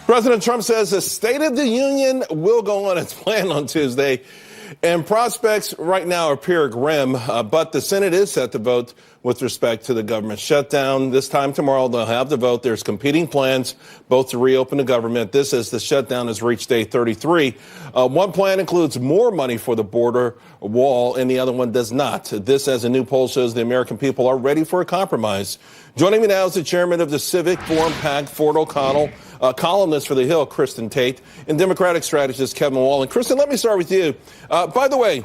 President Trump says the State of the Union will go on its plan on Tuesday, and prospects right now appear grim, but the Senate is set to vote with respect to the government shutdown. This time tomorrow, they'll have the vote. There's competing plans, both to reopen the government. This as the shutdown has reached day 33. One plan includes more money for the border wall, and the other one does not. This, as a new poll shows, the American people are ready for a compromise. Joining me now is the chairman of the Civic Forum PAC, Ford O'Connell, columnist for The Hill, Kristin Tate, and Democratic strategist Kevin Wallen. Kristin, let me start with you. By the way,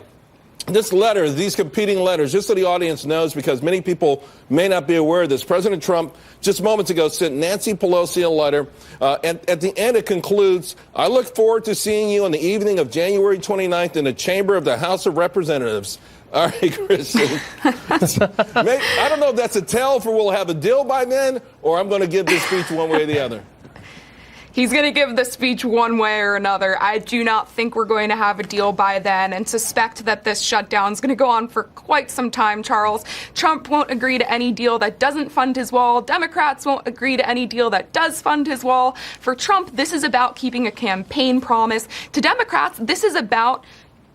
this letter, these competing letters, just so the audience knows, because many people may not be aware of this, President Trump just moments ago sent Nancy Pelosi a letter. At the end, it concludes, I look forward to seeing you on the evening of January 29th in the chamber of the House of Representatives. All right, Kristin. I don't know if that's a tell for we'll have a deal by then, or I'm going to give this speech one way or the other. He's going to give the speech one way or another. I do not think we're going to have a deal by then and suspect that this shutdown is going to go on for quite some time, Charles. Trump won't agree to any deal that doesn't fund his wall. Democrats won't agree to any deal that does fund his wall. For Trump, this is about keeping a campaign promise. To Democrats, this is about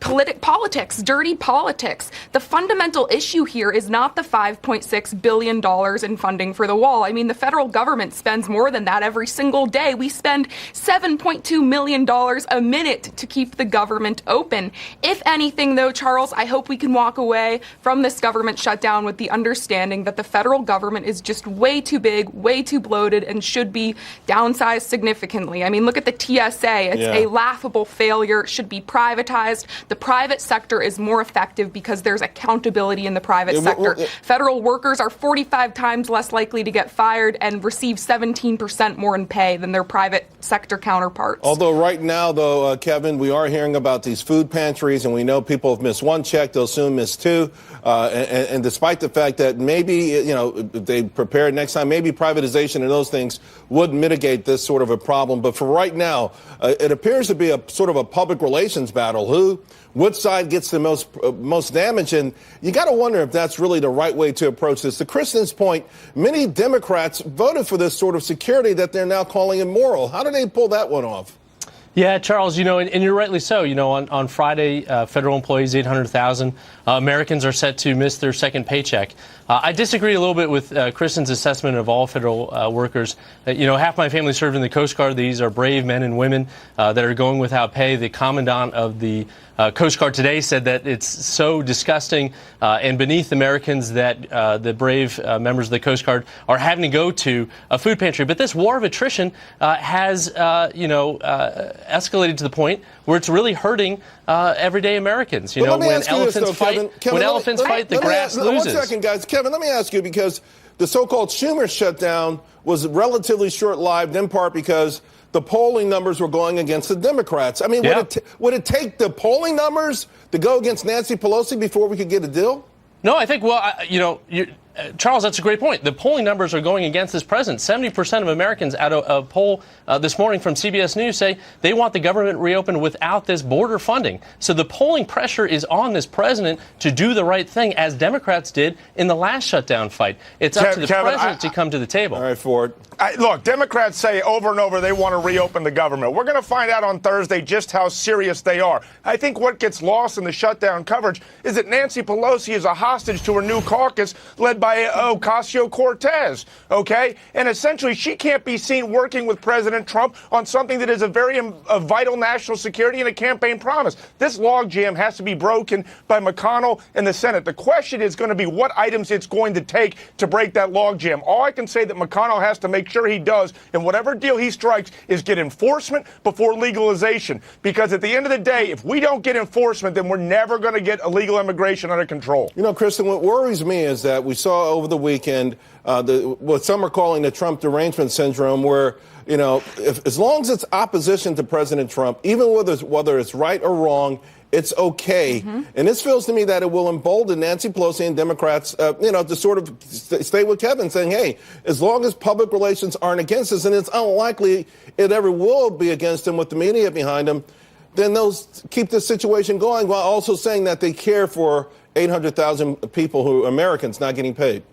politics, dirty politics. The fundamental issue here is not the $5.6 billion in funding for the wall. I mean, the federal government spends more than that every single day. We spend $7.2 million a minute to keep the government open. If anything, though, Charles, I hope we can walk away from this government shutdown with the understanding that the federal government is just way too big, way too bloated, and should be downsized significantly. I mean, look at the TSA. It's a laughable failure. It should be privatized. The private sector is more effective because there's accountability in the private sector. Federal workers are 45 times less likely to get fired and receive 17% more in pay than their private sector counterparts. Although right now, though, Kevin, we are hearing about these food pantries, and we know people have missed one check, they'll soon miss two. And despite the fact that maybe, if they prepare next time, maybe privatization and those things would mitigate this sort of a problem. But for right now, it appears to be a sort of a public relations battle. Which side gets the most damage? And you got to wonder if that's really the right way to approach this. To Kristin's point, many Democrats voted for this sort of security that they're now calling immoral. How do they pull that one off? Yeah, Charles, and you're rightly so. On Friday, federal employees, 800,000 Americans are set to miss their second paycheck. I disagree a little bit with Kristin's assessment of all federal workers. Half my family served in the Coast Guard. These are brave men and women that are going without pay. The commandant of the Coast Guard today said that it's so disgusting and beneath Americans that the brave members of the Coast Guard are having to go to a food pantry. But this war of attrition has, escalated to the point where it's really hurting everyday Americans. When elephants fight, the grass loses. 1 second, guys. Kevin, let me ask you, because the so-called Schumer shutdown was relatively short-lived, in part because the polling numbers were going against the Democrats. I mean, would it take the polling numbers to go against Nancy Pelosi before we could get a deal? No, I think, Charles, that's a great point. The polling numbers are going against this president. 70% of Americans out of a poll this morning from CBS News say they want the government reopened without this border funding. So the polling pressure is on this president to do the right thing, as Democrats did in the last shutdown fight. It's up to the president to come to the table. All right, Ford. Look, Democrats say over and over they want to reopen the government. We're going to find out on Thursday just how serious they are. I think what gets lost in the shutdown coverage is that Nancy Pelosi is a hostage to her new caucus led by Ocasio-Cortez, okay? And essentially, she can't be seen working with President Trump on something that is a vital national security and a campaign promise. This logjam has to be broken by McConnell and the Senate. The question is going to be what items it's going to take to break that logjam. All I can say that McConnell has to make sure he does, and whatever deal he strikes, is get enforcement before legalization. Because at the end of the day, if we don't get enforcement, then we're never going to get illegal immigration under control. Kristin, what worries me is that we saw over the weekend what some are calling the Trump derangement syndrome, where, as long as it's opposition to President Trump, even whether it's right or wrong, it's okay. And this feels to me that it will embolden Nancy Pelosi and Democrats, to sort of stay with Kevin, saying, hey, as long as public relations aren't against us, and it's unlikely it ever will be against them with the media behind them, then they'll keep this situation going, while also saying that they care for 800,000 people Americans not getting paid.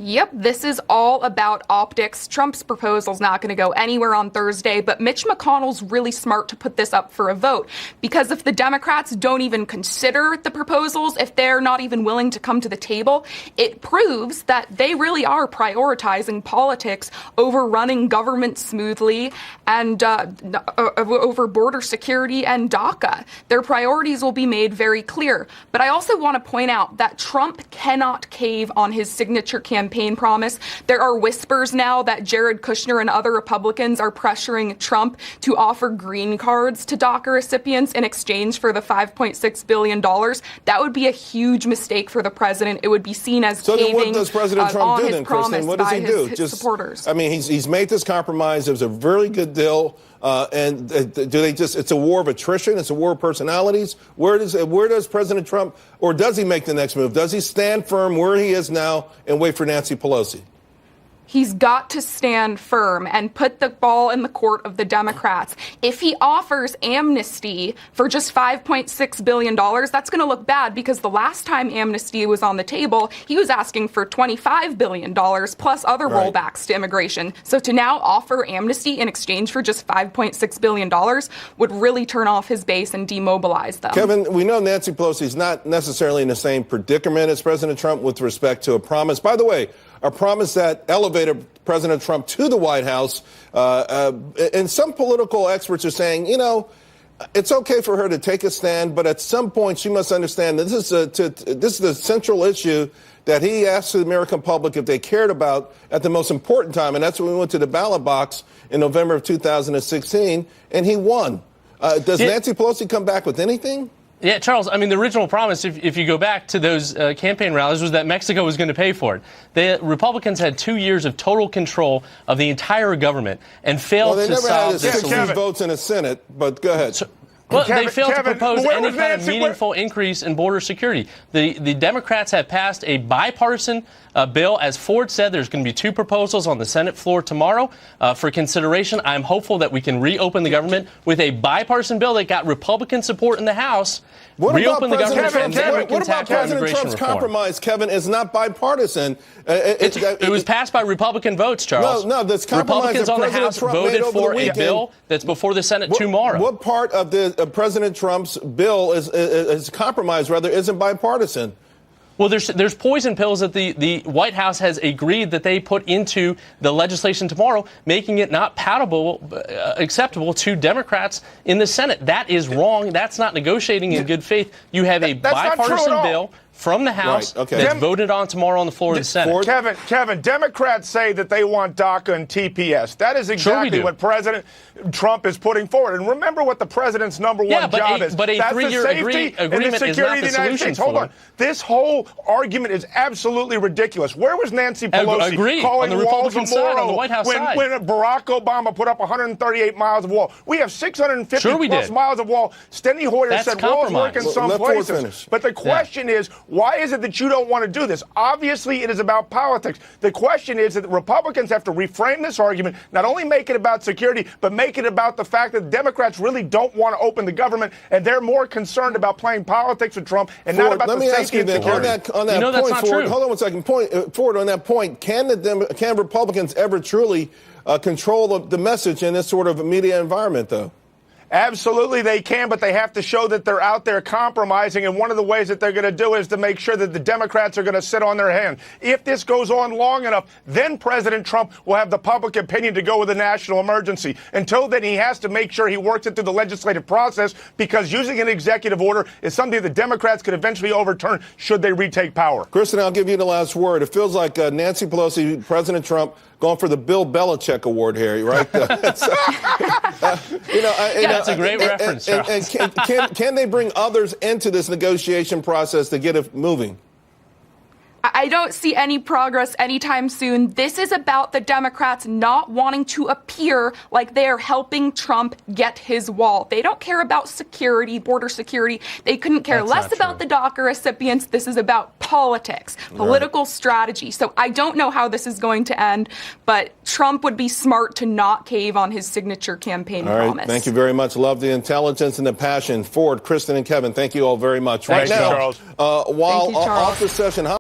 Yep, this is all about optics. Trump's proposal's not going to go anywhere on Thursday, but Mitch McConnell's really smart to put this up for a vote, because if the Democrats don't even consider the proposals, if they're not even willing to come to the table, it proves that they really are prioritizing politics over running government smoothly and over border security and DACA. Their priorities will be made very clear. But I also want to point out that Trump cannot cave on his signature campaign promise. There are whispers now that Jared Kushner and other Republicans are pressuring Trump to offer green cards to DACA recipients in exchange for the $5.6 billion. That would be a huge mistake for the president. It would be seen as caving what does President Trump do then, Kristin? What does he do? His supporters. I mean, he's made this compromise. It was a very good deal. It's a war of attrition? It's a war of personalities? Where does President Trump, or does he make the next move? Does he stand firm where he is now and wait for Nancy Pelosi? He's got to stand firm and put the ball in the court of the Democrats. If he offers amnesty for just $5.6 billion, that's going to look bad, because the last time amnesty was on the table, he was asking for $25 billion plus other rollbacks to immigration. So to now offer amnesty in exchange for just $5.6 billion would really turn off his base and demobilize them. Kevin, we know Nancy Pelosi is not necessarily in the same predicament as President Trump with respect to a promise. By the way, a promise that elevated President Trump to the White House. And some political experts are saying, it's okay for her to take a stand, but at some point she must understand that this is the central issue that he asked the American public if they cared about at the most important time. And that's when we went to the ballot box in November of 2016, and he won. Does Nancy Pelosi come back with anything? Yeah, Charles, I mean, the original promise, if you go back to those campaign rallies, was that Mexico was going to pay for it. The Republicans had 2 years of total control of the entire government and failed to solve this. They never had 60 votes in the Senate, but go ahead. Well, they failed to propose any kind of meaningful increase in border security. The Democrats have passed a bipartisan bill. As Ford said, there's going to be 2 proposals on the Senate floor tomorrow for consideration. I'm hopeful that we can reopen the government with a bipartisan bill that got Republican support in the House. Reopen the government, and then we can tackle immigration Trump's reform. Compromise, Kevin, is not bipartisan. It was passed by Republican votes, Charles. No, this compromise Republicans on the House Trump voted for a bill that's before the Senate tomorrow. What part of President Trump's bill is compromise, rather, isn't bipartisan? Well, there's poison pills that the White House has agreed that they put into the legislation tomorrow, making it not acceptable to Democrats in the Senate. That is wrong. That's not negotiating in good faith. You have a bipartisan bill from the House that's voted on tomorrow on the floor of the Senate. Kevin, Democrats say that they want DACA and TPS. That is exactly what President Trump is putting forward. And remember what the president's number one job is. But a 3-year agreement is not the solution. Hold on. This whole argument is absolutely ridiculous. Where was Nancy Pelosi calling on the Republican side, on the White House side, when Barack Obama put up 138 miles of wall? We have 650 plus miles of wall. Steny Hoyer said walls work in some places. But the question is, why is it that you don't want to do this? Obviously, it is about politics. The question is that the Republicans have to reframe this argument, not only make it about security, but make it about the fact that Democrats really don't want to open the government, and they're more concerned about playing politics with Trump and not about the safety and security. On that point, Ford, hold on one second. Ford, on that point, can Republicans ever truly control the message in this sort of media environment, though? Absolutely they can, but they have to show that they're out there compromising, and one of the ways that they're going to do is to make sure that the Democrats are going to sit on their hand. If this goes on long enough, then President Trump will have the public opinion to go with a national emergency. Until then, he has to make sure he works it through the legislative process, because using an executive order is something the Democrats could eventually overturn should they retake power. Kristin, I'll give you the last word. It feels like Nancy Pelosi, President Trump, going for the Bill Belichick Award here, right? That's a great reference, Charles. And can they bring others into this negotiation process to get it moving? I don't see any progress anytime soon. This is about the Democrats not wanting to appear like they are helping Trump get his wall. They don't care about security, border security. They couldn't care less about the DACA recipients. This is about politics, political strategy. So I don't know how this is going to end, but Trump would be smart to not cave on his signature campaign promise. Thank you very much. Love the intelligence and the passion. Ford, Kristin, and Kevin, thank you all very much. Thanks, Charles. While off the session,